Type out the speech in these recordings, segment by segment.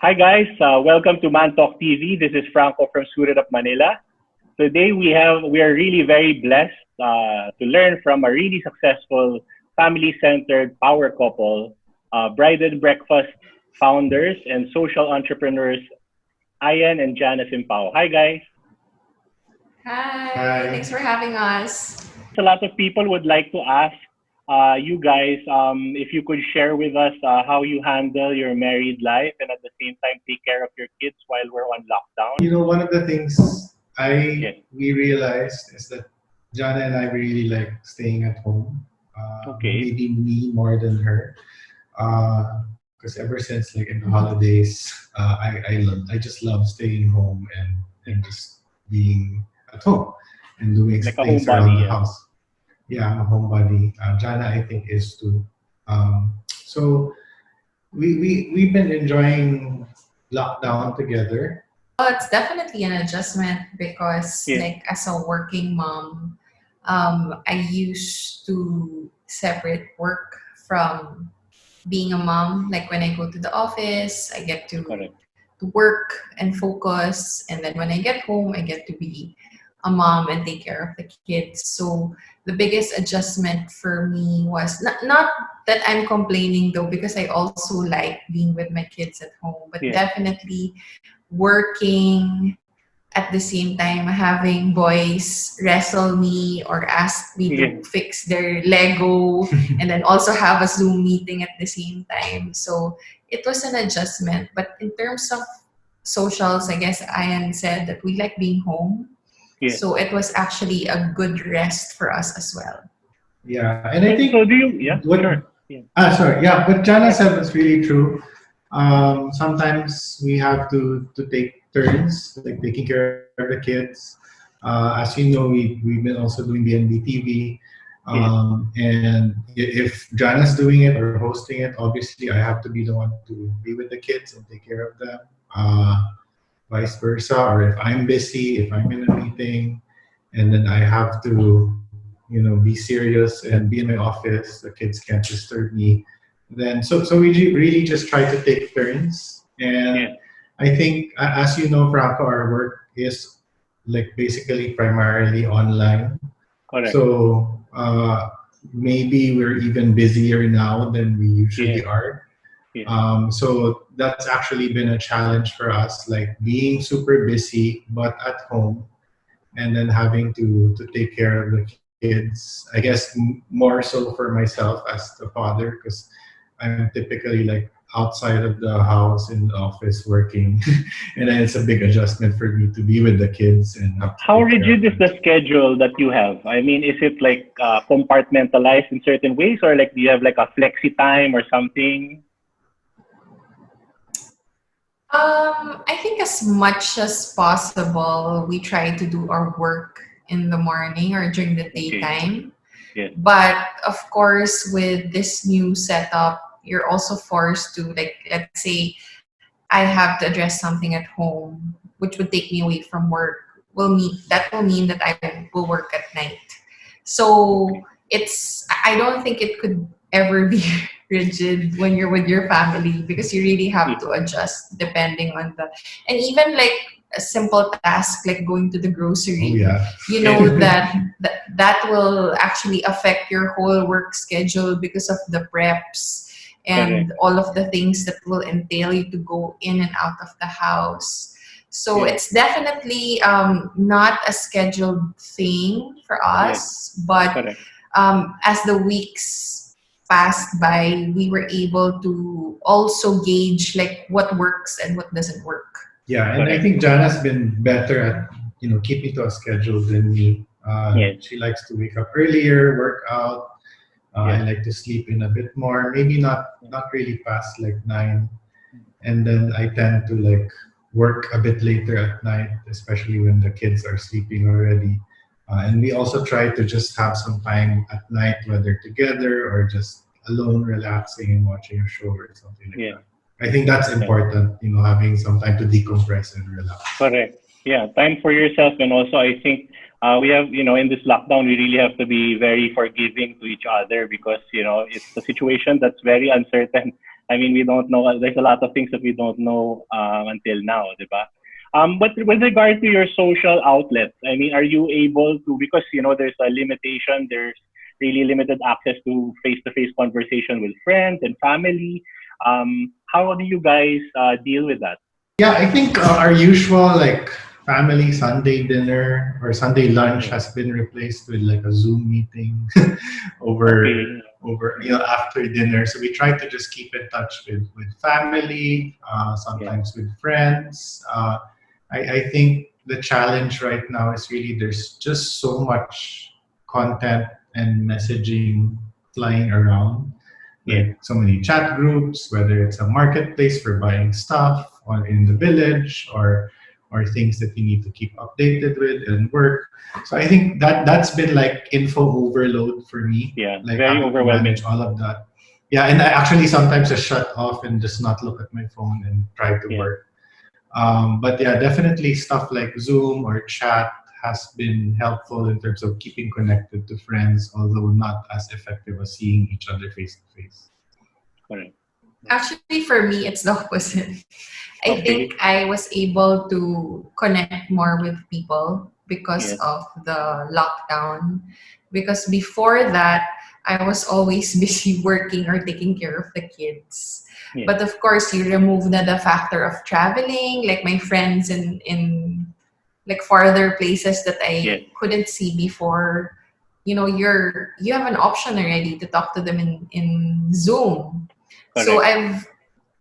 Hi guys, welcome to Man Talk TV. This is Franco from Manila. Today we are really very blessed to learn from a really successful family-centered power couple, bride and breakfast founders and social entrepreneurs, Ian and Janna Simpao. Hi guys. Hi, Hi. thanks for having us. A lot of people would like to ask you guys if you could share with us how you handle your married life and at the same time take care of your kids while we're on lockdown. One of the things Yes. we realized is that Jana and I really like staying at home. Okay. Maybe me more than her. Because ever since like in the holidays, I just love staying home and just being at home and doing Like a things homebody, around the yeah. house. Yeah, I'm a homebody. Jana, I think, is too. So we've been enjoying lockdown together. Well, it's definitely an adjustment because, Yeah. like, as a working mom, I used to separate work from being a mom. Like, when I go to the office, I get Correct. to work and focus. And then when I get home, I get to be a mom and take care of the kids. So the biggest adjustment for me was not that I'm complaining though, because I also like being with my kids at home, but Yeah. definitely working at the same time, having boys wrestle me or ask me Yeah. to fix their Lego, and then also have a Zoom meeting at the same time. So it was an adjustment. But in terms of socials, I guess Ian said that we like being home. Yeah. So it was actually a good rest for us as well. Yeah, and I So think do you? Yeah. what Sure. Yeah. sorry, yeah, what Jana said was really true. Sometimes we have to take turns, like taking care of the kids. As you know, we've been also doing BNB TV. Yeah. And if Jana's doing it or hosting it, obviously I have to be the one to be with the kids and take care of them. Vice versa, or if I'm busy, if I'm in a meeting, and then I have to, be serious and be in my office, the kids can't disturb me. Then so we really just try to take turns, Yeah. and I think, as you know, Franco, our work is like basically primarily online. Correct. So maybe we're even busier now than we Yeah. usually are. Yeah. So that's actually been a challenge for us, like being super busy but at home, and then having to take care of the kids. I guess more so for myself as the father, because I'm typically like outside of the house in the office working, and then it's a big adjustment for me to be with the kids and have to How take care rigid of is them. the schedule that you have? I mean, is it like compartmentalized in certain ways, or like do you have like a flexi time or something? I think as much as possible, we try to do our work in the morning or during the Okay. daytime. Yeah. But of course, with this new setup, you're also forced to, like, let's say I have to address something at home, which would take me away from work. Will mean that I will work at night. So Okay. I don't think it could ever be rigid when you're with your family, because you really Yeah. have to adjust depending on and even like a simple task like going to the Oh grocery, yeah. you Yeah. know that will actually affect your whole work schedule because of the preps Correct. and all of the things that will entail you to go in and out of the house. So Yeah. it's definitely not a scheduled thing for Yeah. us, but Correct. as the weeks passed by, we were able to also gauge like what works and what doesn't work. Yeah, and I Correct. think Jana's been better at keeping to a schedule than me. Yes. She likes to wake up earlier, work out. I Yeah. like to sleep in a bit more, maybe not really past like 9, and then I tend to like work a bit later at night, especially when the kids are sleeping already. And we also try to just have some time at night, whether together or just alone, relaxing and watching a show or something like Yeah. that. I think that's Yeah. important, having some time to decompress and relax. Correct. Yeah, time for yourself, and also I think we have, in this lockdown, we really have to be very forgiving to each other because it's a situation that's very uncertain I mean, we don't know. There's a lot of things that we don't know until now, diba? But with regard to your social outlets, I mean, are you able to, because, there's a limitation, there's really limited access to face-to-face conversation with friends and family. How do you guys deal with that? Yeah, I think our usual like family Sunday dinner or Sunday lunch has been replaced with like a Zoom meeting over Okay. after dinner. So we try to just keep in touch with family, Yeah. sometimes with friends. I think the challenge right now is really there's just so much content and messaging flying around, Yeah. like so many chat groups, whether it's a marketplace for buying stuff or in the village or things that you need to keep updated with and work. So I think that's been like info overload for me, Yeah. like Very having to overwhelming. manage all of that. Yeah, and I actually sometimes just shut off and just not look at my phone and try to Yeah. work. But yeah, definitely stuff like Zoom or chat has been helpful in terms of keeping connected to friends, although not as effective as seeing each other face to face. Correct. Actually, for me, it's the opposite. I think Okay. I was able to connect more with people because Yes. of the lockdown. Because before that, I was always busy working or taking care of the kids. Yes. But of course, you remove the factor of traveling, like my friends in like farther places that Yes. I couldn't see before. You have an option already to talk to them in Zoom. So Correct.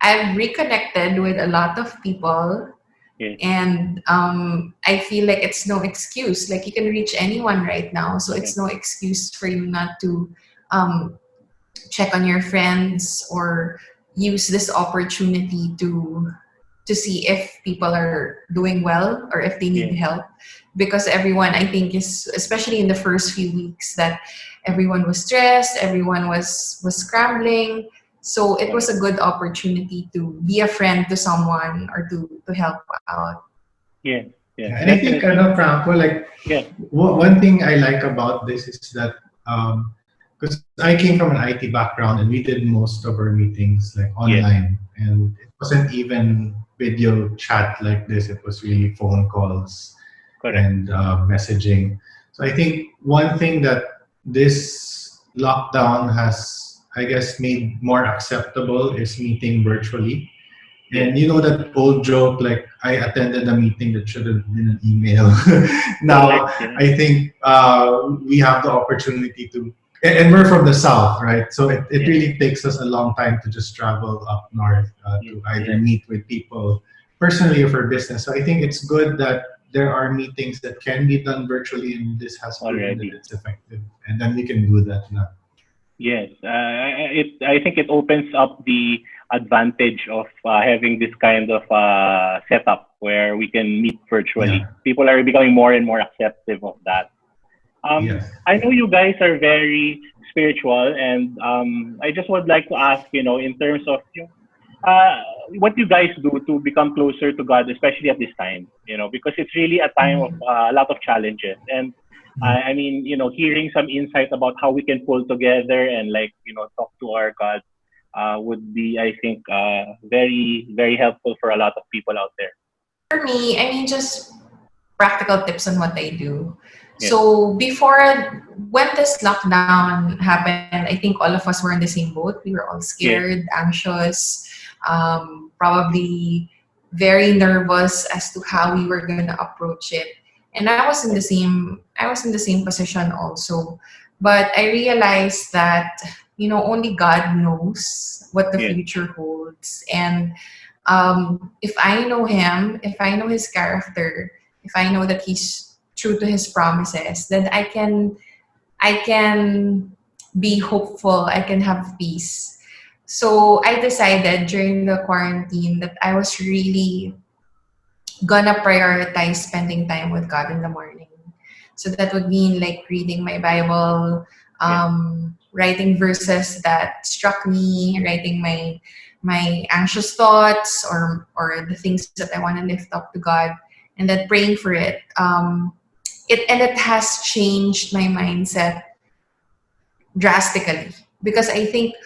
I've reconnected with a lot of people, Yes. and I feel like it's no excuse. Like you can reach anyone right now, so it's Correct. no excuse for you not to um, check on your friends or use this opportunity to see if people are doing well or if they need Yes. help, because everyone, I think, is, especially in the first few weeks, that everyone was stressed, everyone was scrambling, so it was Correct. a good opportunity to be a friend to someone or to help out. Yes. Yes. Yeah, and I think Definitely. Franco, like Yes. one thing I like about this is that because I came from an IT background and we did most of our meetings like Yes. online, and it wasn't even video chat like this. It was really phone calls Correct. and messaging. So I think one thing that this lockdown has, I guess, made more acceptable is meeting virtually. Yes. And you know that old joke, like I attended a meeting that should have been an email. Now, Correct. Yeah. I think we have the opportunity to, and we're from the south, right? So it Yes. really takes us a long time to just travel up north Yes. to either Yes. meet with people personally or for business. So I think it's good that there are meetings that can be done virtually, and this has proven that Already. it's effective. And then we can do that now. Yes, I think it opens up the advantage of having this kind of setup where we can meet virtually. Yeah. People are becoming more and more acceptive of that. Yes. I know you guys are very spiritual, and I just would like to ask, in terms of uh, what you guys do to become closer to God, especially at this time, because it's really a time of a lot of challenges. And I mean, hearing some insight about how we can pull together and like, talk to our God would be, I think, very, very helpful for a lot of people out there. For me, I mean, just practical tips on what I do. Yes, So before, when this lockdown happened, I think all of us were in the same boat. We were all yes, scared, anxious, probably very nervous as to how we were gonna approach it. And I was in the same position also. But I realized that, only God knows what the yes, future holds. And if I know him, if I know his character, if I know that he's true to his promises, then I can be hopeful. I can have peace. So I decided during the quarantine that I was really gonna prioritize spending time with God in the morning. So that would mean like reading my Bible, yes, writing verses that struck me, writing my anxious thoughts or the things that I want to lift up to God, and then praying for it. It has changed my mindset drastically, because I think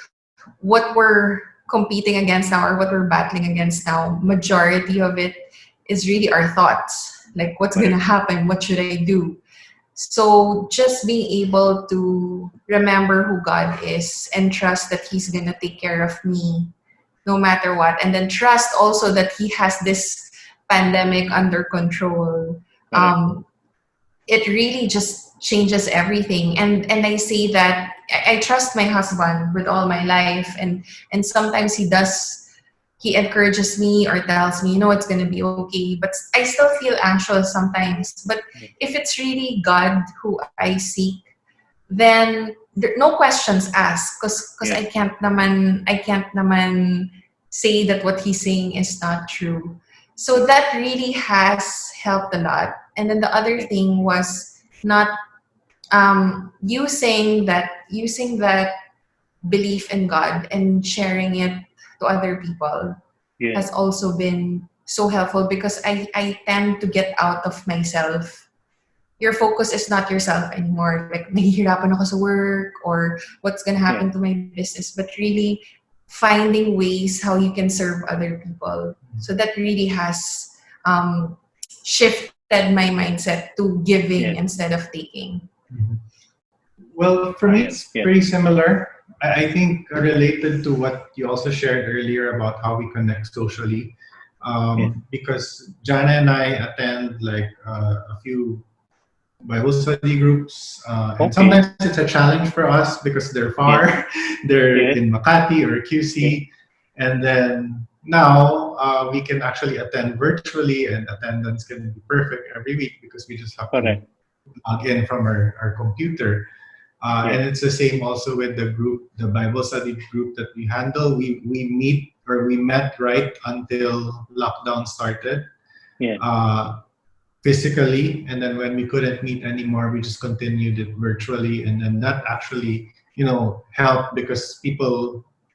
what we're competing against now or what we're battling against now, majority of it is really our thoughts. Like, what's going to happen? What should I do? So just being able to remember who God is and trust that He's going to take care of me no matter what. And then trust also that He has this pandemic under control. It really just changes everything. And I say that I trust my husband with all my life. And sometimes he encourages me or tells me, it's going to be okay. But I still feel anxious sometimes. But if it's really God who I seek, then no questions asked. Because I can't naman say that what he's saying is not true. So that really has helped a lot. And then the other thing was not using that belief in God and sharing it to other people has also been so helpful, because I tend to get out of myself. Your focus is not yourself anymore. Like, nahihirapan ako sa work or what's gonna happen to my business, but really finding ways how you can serve other people. So that really has shifted my mindset to giving instead of taking. Well, for me, it's pretty similar. I think related to what you also shared earlier about how we connect socially. Because Janna and I attend like a few Bible study groups. And sometimes it's a challenge for us because they're far. They're in Makati or QC. And then now we can actually attend virtually, and attendance can be perfect every week because we just have to log in from our computer. And it's the same also with the group, the Bible study group that we handle. We met right until lockdown started physically. And then when we couldn't meet anymore, we just continued it virtually. And then that actually, helped because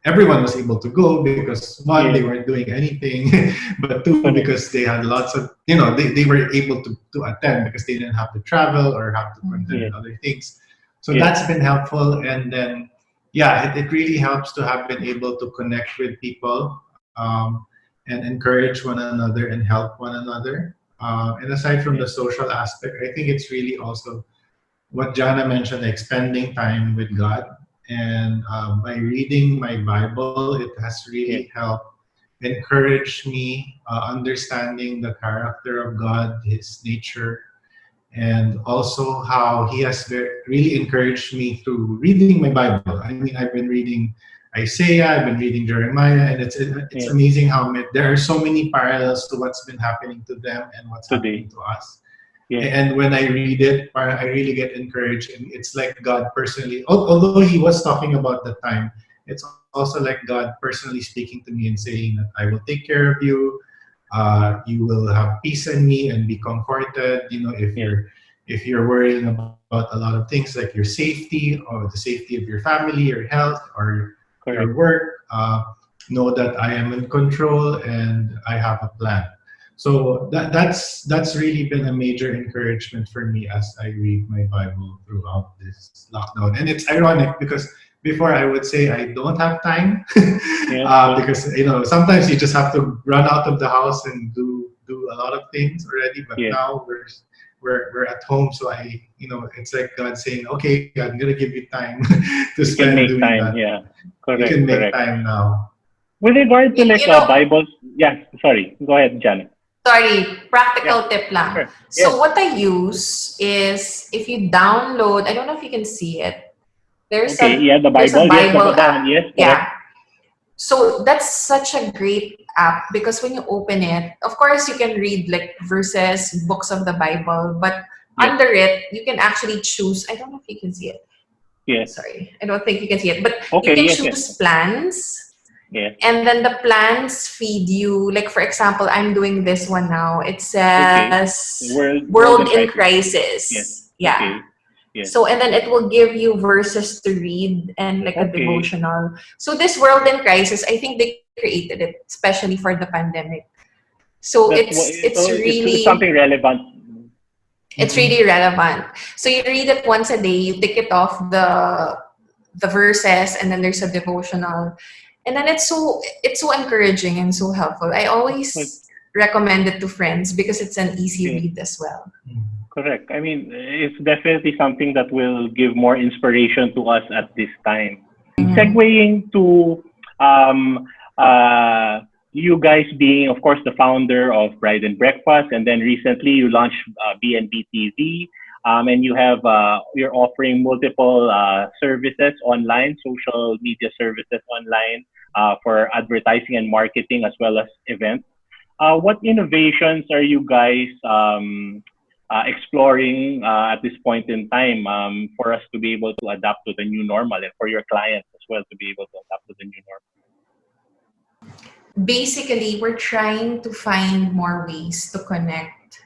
everyone was able to go because one, they weren't doing anything, but two, because they had lots of, they were able to attend because they didn't have to travel or have to attend other things. So that's been helpful. And then, it really helps to have been able to connect with people and encourage one another and help one another. And aside from the social aspect, I think it's really also what Janna mentioned, like spending time with God. And by reading my Bible, it has really helped encourage me understanding the character of God, His nature, and also how He has really encouraged me through reading my Bible. I mean, I've been reading Isaiah, I've been reading Jeremiah, and it's amazing how there are so many parallels to what's been happening to them and what's happening to us. And when I read it, I really get encouraged, and it's like God personally, although He was talking about the time, it's also like God personally speaking to me and saying that I will take care of you. You will have peace in me and be comforted. If you're worrying about a lot of things like your safety or the safety of your family, your health, or your work, know that I am in control and I have a plan. So that's really been a major encouragement for me as I read my Bible throughout this lockdown. And it's ironic because before I would say I don't have time because sometimes you just have to run out of the house and do a lot of things already. But now we're at home, so it's like God saying, "Okay, I'm gonna give you time to spend doing that." Yeah, you can make time now. With regard to Bibles, sorry, go ahead, Janna. Sorry, practical tip lang. Sure. So what I use is if you download, I don't know if you can see it. There's a Bible app. So that's such a great app because when you open it, of course you can read like verses, books of the Bible, but under it you can actually choose. I don't know if you can see it. Yes. Sorry, I don't think you can see it, but you can choose plans. Yeah. And then the plans feed you, like for example, I'm doing this one now. It says World in Crisis. Yes. Yeah. Okay. Yes. So, and then it will give you verses to read and like a devotional. So this World in Crisis, I think they created it especially for the pandemic. So it's really something relevant. It's really relevant. So you read it once a day, you tick it off the verses, and then there's a devotional. And then it's so encouraging and so helpful. I always recommend it to friends because it's an easy read as well. Correct. I mean, it's definitely something that will give more inspiration to us at this time. Segueing to you guys being, of course, the founder of Bride and Breakfast, and then recently you launched BNB TV, and you're offering multiple services online, social media services online for advertising and marketing as well as events. What innovations are you guys exploring at this point in time for us to be able to adapt to the new normal, and for your clients as well to be able to adapt to the new normal? Basically, we're trying to find more ways to connect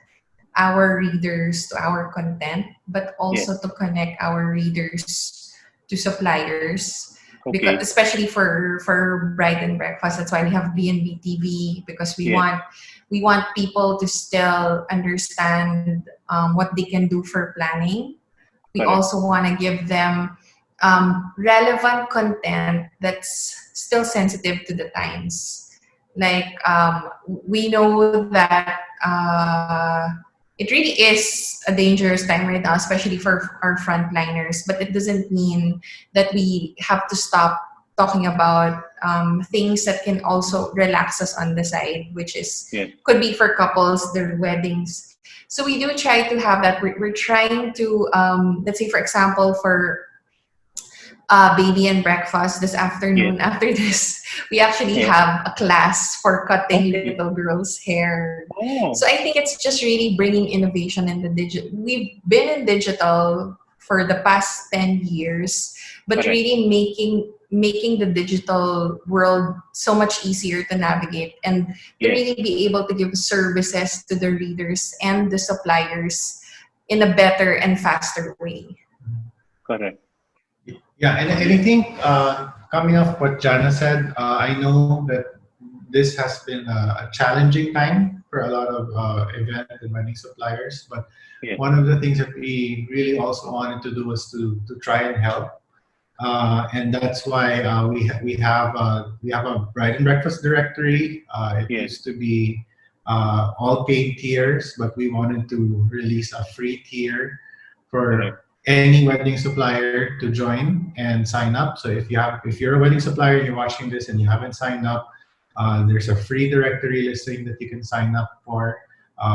our readers to our content, but also to connect our readers to suppliers. Because especially for Bride and Breakfast, that's why we have BNB TV, because we want people to still understand what they can do for planning. We also want to give them relevant content that's still sensitive to the times. Like we know that it really is a dangerous time right now, especially for our frontliners. But it doesn't mean that we have to stop talking about things that can also relax us on the side, which is could be for couples, their weddings. So we do try to have that. We're trying to, let's say, for example, for Baby and Breakfast this afternoon. After this, we actually have a class for cutting little girls' hair. So I think it's just really bringing innovation in the digital. We've been in digital for the past 10 years, but really making the digital world so much easier to navigate and to really be able to give services to the readers and the suppliers in a better and faster way. Correct. Yeah, and I think coming off what Janna said, I know that this has been a challenging time for a lot of event and wedding suppliers. But one of the things that we really also wanted to do was to try and help, and that's why we have a Bride and Breakfast directory. It used to be all paid tiers, but we wanted to release a free tier for any wedding supplier to join and sign up. So if you're a wedding supplier and you're watching this and you haven't signed up, there's a free directory listing that you can sign up for.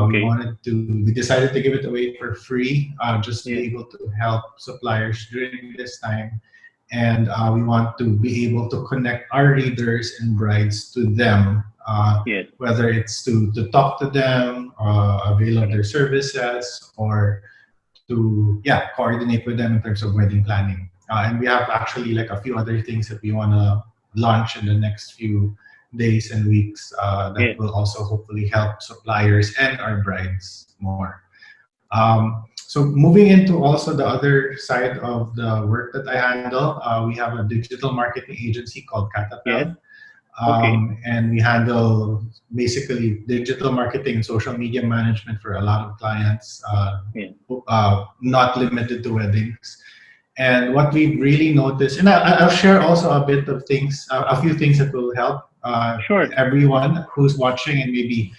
We decided to give it away for free, just to be able to help suppliers during this time. And we want to be able to connect our readers and brides to them, whether it's to talk to them, avail of their services, or to coordinate with them in terms of wedding planning. And we have actually like a few other things that we want to launch in the next few days and weeks that will also hopefully help suppliers and our brides more. So moving into also the other side of the work that I handle, we have a digital marketing agency called Catapult. And we handle basically digital marketing and social media management for a lot of clients, not limited to weddings. And what we've really noticed, and I'll share also a bit of things, a few things that will help everyone who's watching and maybe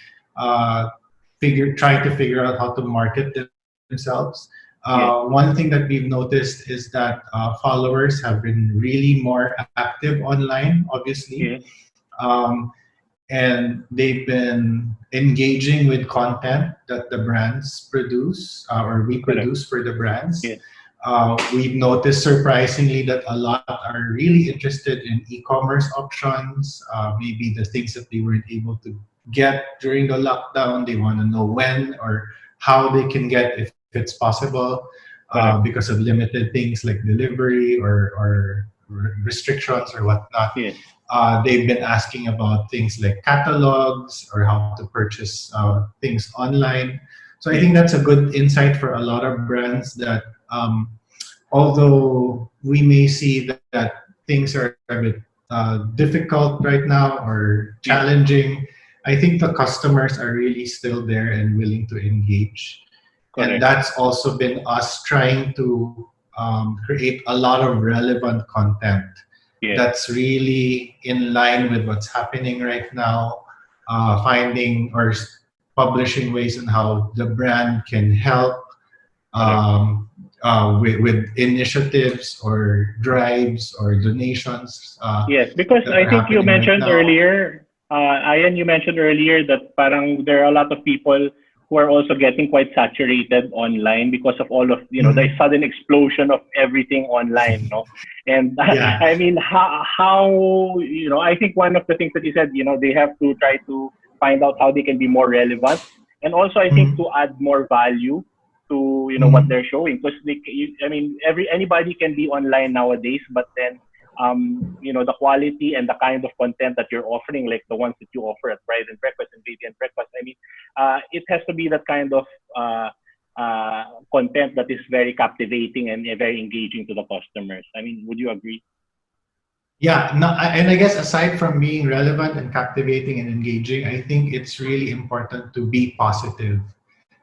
trying to figure out how to market themselves. One thing that we've noticed is that followers have been really more active online, obviously. And they've been engaging with content that the brands produce or we produce for the brands. We've noticed surprisingly that a lot are really interested in e-commerce options, maybe the things that they weren't able to get during the lockdown. They want to know when or how they can get, if it's possible, because of limited things like delivery or restrictions or whatnot. They've been asking about things like catalogs or how to purchase things online. So I think that's a good insight for a lot of brands that although we may see that things are a bit difficult right now or challenging, I think the customers are really still there and willing to engage. And that's also been us trying to create a lot of relevant content Yeah. that's really in line with what's happening right now, finding or publishing ways on how the brand can help with initiatives or drives or donations Yes, because that I are think you happening right mentioned now. earlier, Ian, you mentioned earlier that parang there are a lot of people who are also getting quite saturated online because of all of, the Mhm. sudden explosion of everything online, no? And Yeah. I mean, how, I think one of the things that you said, they have to try to find out how they can be more relevant. And also, I think Mhm. to add more value to, what Mhm. they're showing. Because, I mean, anybody can be online nowadays, but then the quality and the kind of content that you're offering, like the ones that you offer at Pride and Breakfast and Baby and Breakfast. I mean, it has to be that kind of content that is very captivating and very engaging to the customers. I mean, would you agree? Yeah, no, and I guess aside from being relevant and captivating and engaging, I think it's really important to be positive.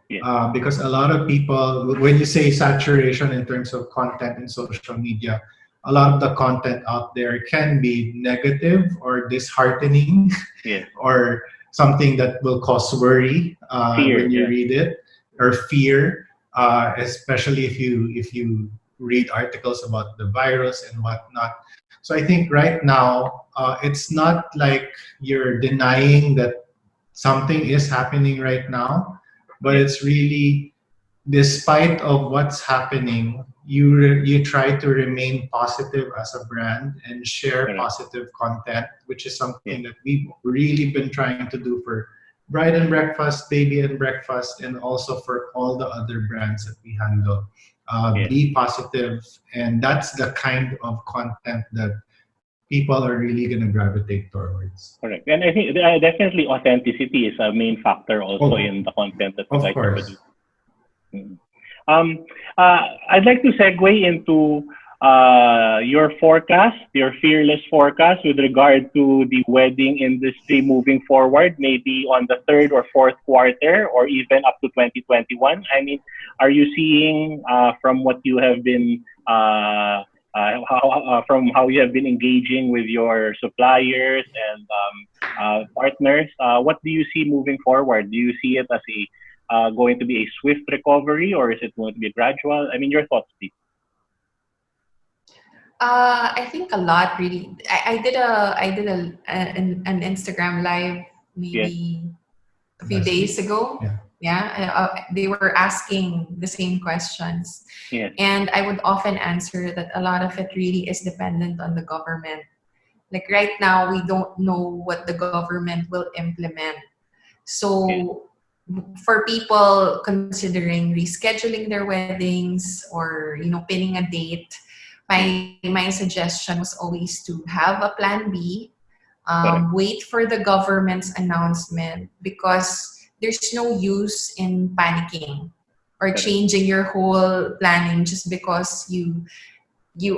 Yes. Because a lot of people, when you say saturation in terms of content in social media, a lot of the content out there can be negative or disheartening Yes. or something that will cause worry Fear. when you Yeah. read it, or fear, especially if you read articles about the virus and whatnot. So I think right now it's not like you're denying that something is happening right now, but Yes. it's really, despite of what's happening, you try to remain positive as a brand and share Correct. positive content, which is something Yes. that we've really been trying to do for Bride and Breakfast, Baby and Breakfast, and also for all the other brands that we handle. Yes. Be positive, and that's the kind of content that people are really going to gravitate towards. Correct. And I think definitely authenticity is a main factor also Oh, in the content that you of guys course. produce. Mm. Um, I'd like to segue into your forecast, your fearless forecast with regard to the wedding industry moving forward, maybe on the third or fourth quarter, or even up to 2021. I mean, are you seeing from what you have been from how you have been engaging with your suppliers and partners? What do you see moving forward? Do you see it as a going to be a swift recovery, or is it going to be gradual? I mean, your thoughts, please. I think a lot really. I did an Instagram live Yes, maybe a few Last days week. ago. Yeah. Yeah, they were asking the same questions, yes, and I would often answer that a lot of it really is dependent on the government. Like right now, we don't know what the government will implement. yes, So for people considering rescheduling their weddings or pinning a date, yes, my suggestion was always to have a plan B. correct, Wait for the government's announcement, because there's no use in panicking or correct. changing your whole planning just because you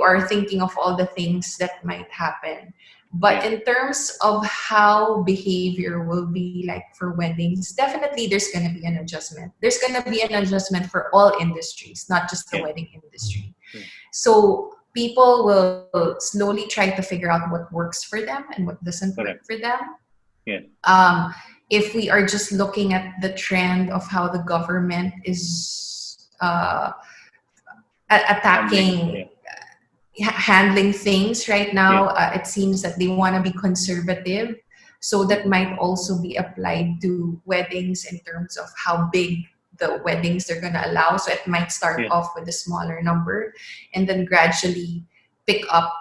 are thinking of all the things that might happen. But Yes, in terms of how behavior will be like for weddings, definitely there's going to be an adjustment. There's going to be an adjustment for all industries, not just the yes, wedding industry. yes, So people will slowly try to figure out what works for them and what doesn't correct. work for them. Yes, If we are just looking at the trend of how the government is handling. attacking Yes, handling things right yes, now, it seems that they want to be conservative. So that mm-hmm. might also be applied to weddings in terms of how big the weddings they're going to allow. So it might start Yes, off with a smaller number and then gradually pick up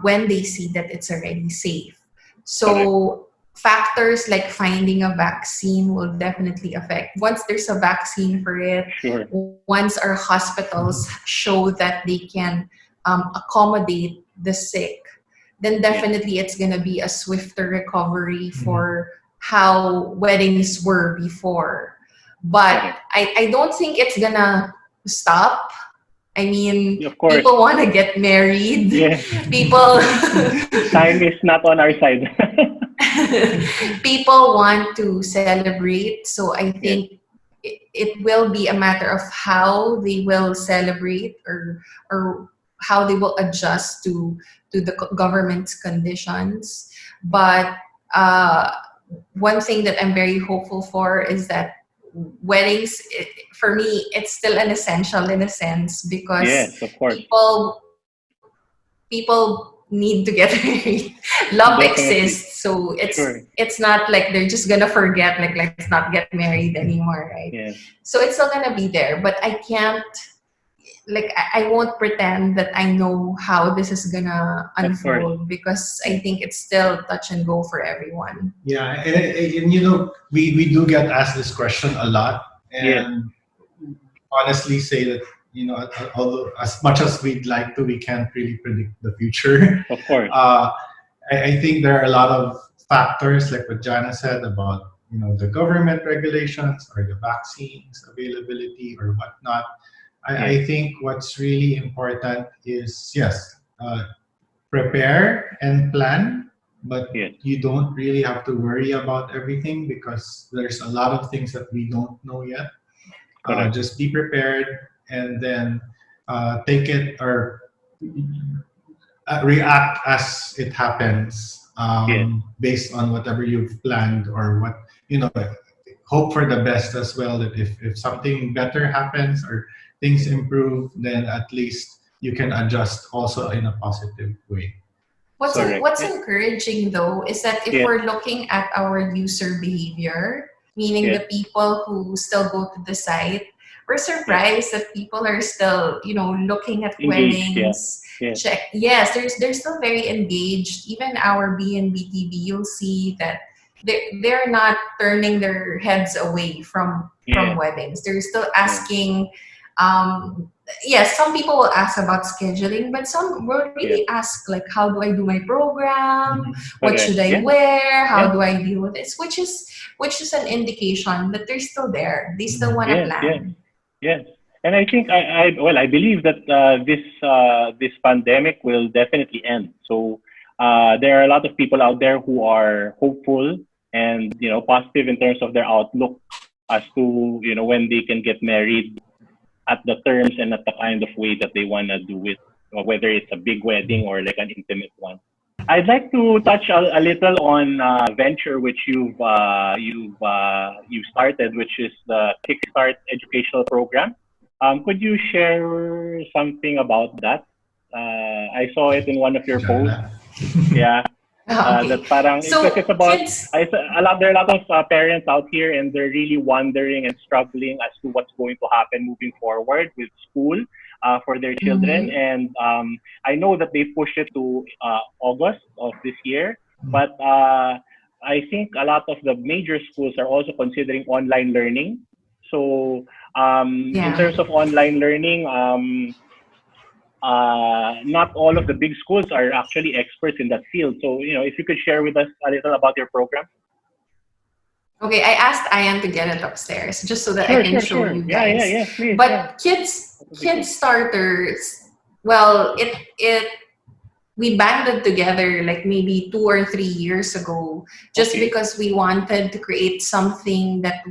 when they see that it's already safe. correct. So factors like finding a vaccine will definitely affect. Once there's a vaccine for it, Sure. once our hospitals show that they can accommodate the sick, then Yes, definitely it's going to be a swifter recovery Mhm. for how weddings were before. But correct. I don't think it's going to stop. I mean, Of course. people want to get married. Yes, People time is not on our side. people want to celebrate. So I Yes, think it will be a matter of how they will celebrate or how they will adjust to to the government's conditions. But one thing that I'm very hopeful for is that weddings, for me, it's still an essential in a sense, because Yes, of course. people need to get married. Love Definitely. exists, so Sure. it's not like they're just gonna forget, like let's not get married anymore, right? Yes. So it's still gonna be there, but I can't, like I won't pretend that I know how this is gonna Of course. unfold, because I think it's still touch and go for everyone. Yeah, and we do get asked this question a lot, and honestly say that although as much as we'd like to, we can't really predict the future. Of course. I think there are a lot of factors, like what Janna said about the government regulations or the vaccines availability or whatnot. I think what's really important is prepare and plan, but you don't really have to worry about everything because there's a lot of things that we don't know yet. Just be prepared and then take it or react as it happens based on whatever you've planned or what hope for the best as well, that if something better happens or things improve, then at least you can adjust also in a positive way. What's encouraging though is that if we're looking at our user behavior, meaning the people who still go to the site, we're surprised that people are still, looking at Engaged, weddings. Check. Yes, they're still very engaged. Even our BNB TV, you'll see that they're not turning their heads away from weddings. They're still asking. Some people will ask about scheduling, but some will really ask like, how do I do my program? What should I wear? How do I deal with this? Which is an indication that they're still there. They still want to plan. Yes. And I think I believe that this pandemic will definitely end. So there are a lot of people out there who are hopeful and positive in terms of their outlook as to when they can get married at the terms and at the kind of way that they want to do it, whether it's a big wedding or like an intimate one. I'd like to touch a little on venture which you've started, which is the Kickstart educational program. Could you share something about that? I saw it in one of your posts. Yeah. That parang it's about there are a lot of parents out here and they're really wondering and struggling as to what's going to happen moving forward with school for their children. And I know that they pushed it to August of this year, but I think a lot of the major schools are also considering online learning. So in terms of online learning, not all of the big schools are actually experts in that field. So, if you could share with us a little about your program. Okay, I asked Ayan to get it upstairs just so that I can show you guys. Please, but kids starters, well, we banded together like maybe 2 or 3 years ago, just because we wanted to create something that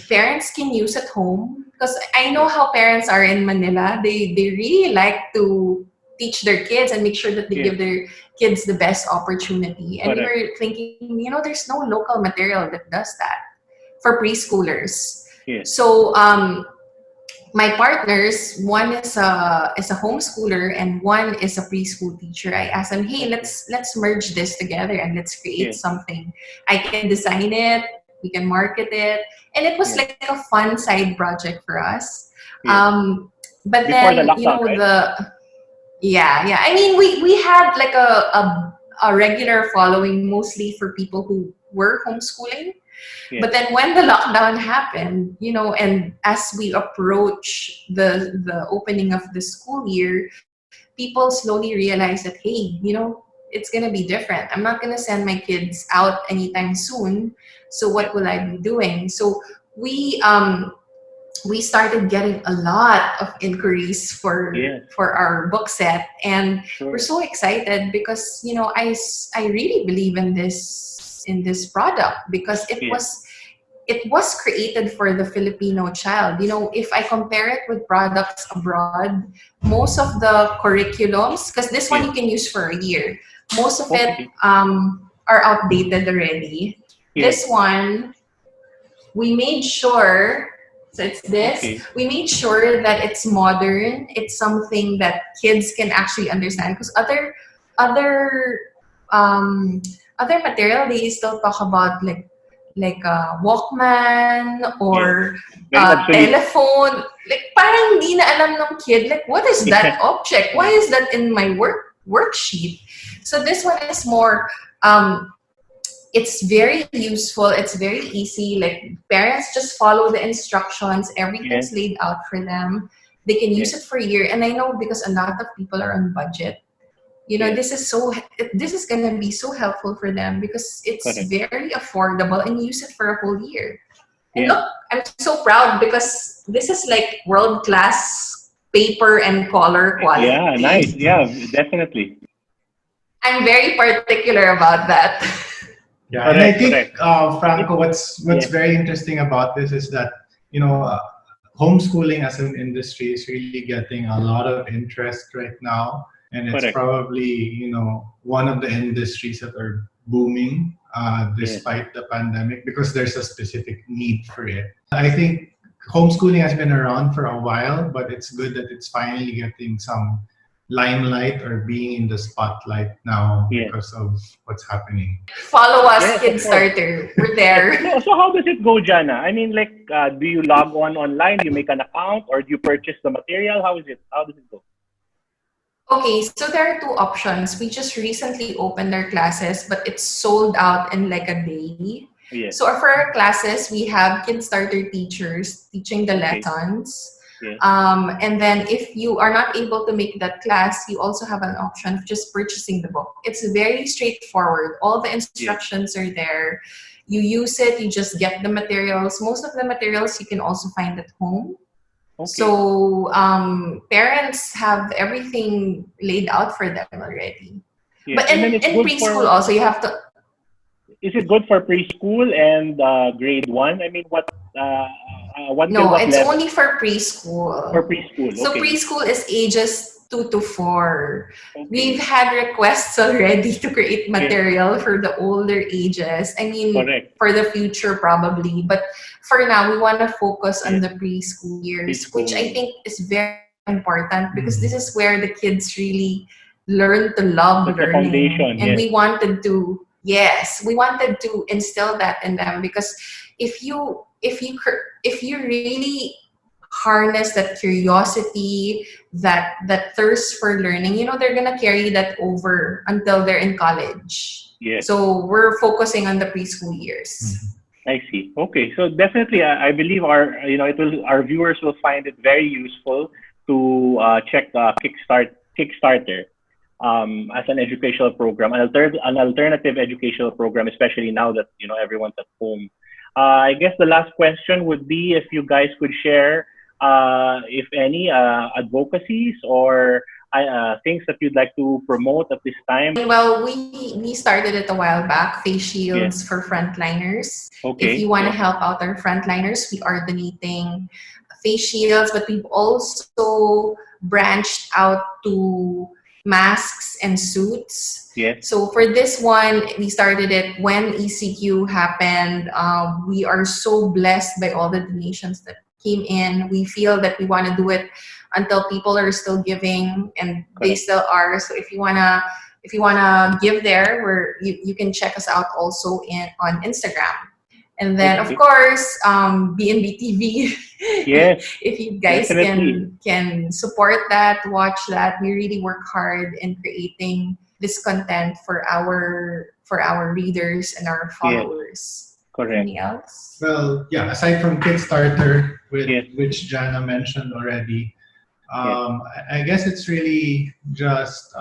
parents can use at home. Because I know how parents are in Manila. They really like to teach their kids and make sure that they give their kids the best opportunity. And we were thinking, there's no local material that does that for preschoolers. So my partners, one is a homeschooler and one is a preschool teacher. I asked them, hey, let's merge this together and let's create something. I can design it, we can market it, and it was like a fun side project for us. But before then the lockdown, I mean, we had like a regular following, mostly for people who were homeschooling. But then when the lockdown happened, and as we approach the opening of the school year, people slowly realized that, hey, it's going to be different. I'm not going to send my kids out anytime soon. So what will I be doing? So we started getting a lot of inquiries for our book set, and we're so excited because I really believe in this product, because it it was created for the Filipino child. You know, if I compare it with products abroad, most of the curriculums, because this one you can use for a year, most of it Okay. are outdated already. Yes. This one, we made sure, so it's this, Okay. we made sure that it's modern, it's something that kids can actually understand, because other um other material, they still talk about like a Walkman Yes. or Very obsolete. telephone. Like parang hindi na alam ng kid, like what is that object? Why Yeah. is that in my worksheet? So this one is more it's very useful, it's very easy. Like parents just follow the instructions, everything's Yes. laid out for them. They can use Yes. it for a year. And I know because a lot of people are on budget, you know, Yes. this is going to be so helpful for them because it's Correct. very affordable and you use it for a whole year. And Yes. look, I'm so proud because this is like world class paper and color Yeah. Nice. quality. Yeah. Definitely. I'm very particular about that. Yeah, and I Correct. think Correct. Franco, what's Yes. very interesting about this is that homeschooling as an industry is really getting a lot of interest right now, and it's Correct. probably one of the industries that are booming Yes. despite the pandemic because there's a specific need for it. I think homeschooling has been around for a while, but it's good that it's finally getting some limelight or being in the spotlight now Yes. because of what's happening. Follow us, Yes. Of course. Kickstarter. We're there. So how does it go, Janna? I mean, like, do you log on online? Do you make an account, or do you purchase the material? How is it? How does it go? Okay, so there are two options. We just recently opened our classes, but it's sold out in like a day. Yes. So for our classes, we have Kickstarter teachers teaching the Okay. lessons. Yes. And then if you are not able to make that class, you also have an option of just purchasing the book. It's very straightforward. All the instructions are there. You use it, you just get the materials. Most of the materials you can also find at home. Okay. So parents have everything laid out for them already. Yes. But And then in it's good preschool for. also, you have to. Is it good for preschool and grade 1? I mean, what till No, what it's level? only for preschool. For preschool. So Okay. preschool is ages 2 to 4. We've Okay. had requests already to create material for the older ages. I mean, Correct. for the future probably. But for now, we want to focus on Yes. the preschool years, which I Preschool. think is very important because this is where the kids really learn to love That's the learning. foundation. And Yes. we wanted to instill that in them because if you really harness that curiosity, that thirst for learning, you know, they're gonna carry that over until they're in college. Yes. So we're focusing on the preschool years. I see. Okay, so definitely, I believe our viewers will find it very useful to check Kickstarter as an educational program, an alternative educational program, especially now that everyone's at home. I guess the last question would be if you guys could share, if any, advocacies or things that you'd like to promote at this time. Well, we started it a while back, face shields Yes. for frontliners. Okay. If you want to Yes. help out our frontliners, we are donating face shields, but we've also branched out to masks and suits. Yes. So for this one, we started it when ECQ happened. We are so blessed by all the donations that came in. We feel that we want to do it until people are still giving, and they Correct. still are. So if you wanna give there, you can check us out also on Instagram. And then Okay. of course, BNB TV. Yes. If you guys Definitely. can support that, watch that. We really work hard in creating this content for our readers and our followers. Correct. Anything else? Well, yeah, aside from Kickstarter, Yes. which Janna mentioned already, I guess it's really just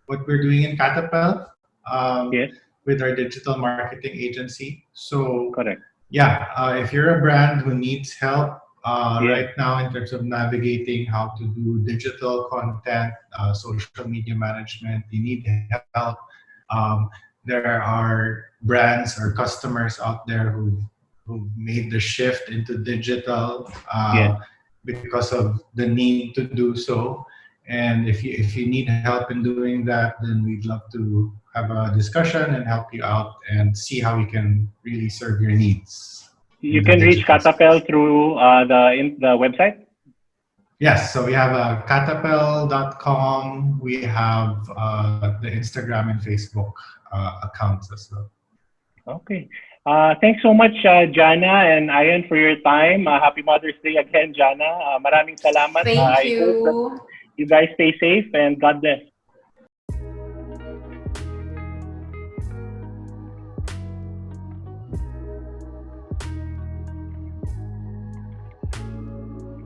what we're doing in Catapult Yes. with our digital marketing agency. So, Correct. yeah, if you're a brand who needs help Yes. right now in terms of navigating how to do digital content, social media management, you need help. There are brands or customers out there who who made the shift into digital Yes. because of the need to do so. And if you need help in doing that, then we'd love to have a discussion and help you out and see how we can really serve your needs in You the can reach digital space. Katapel through the website. Yes, so we have catapel.com. We have the Instagram and Facebook accounts as well. Okay. Thanks so much, Janna and Ian, for your time. Happy Mother's Day again, Janna. Maraming salamat. Thank I hope that you. you guys stay safe and God bless.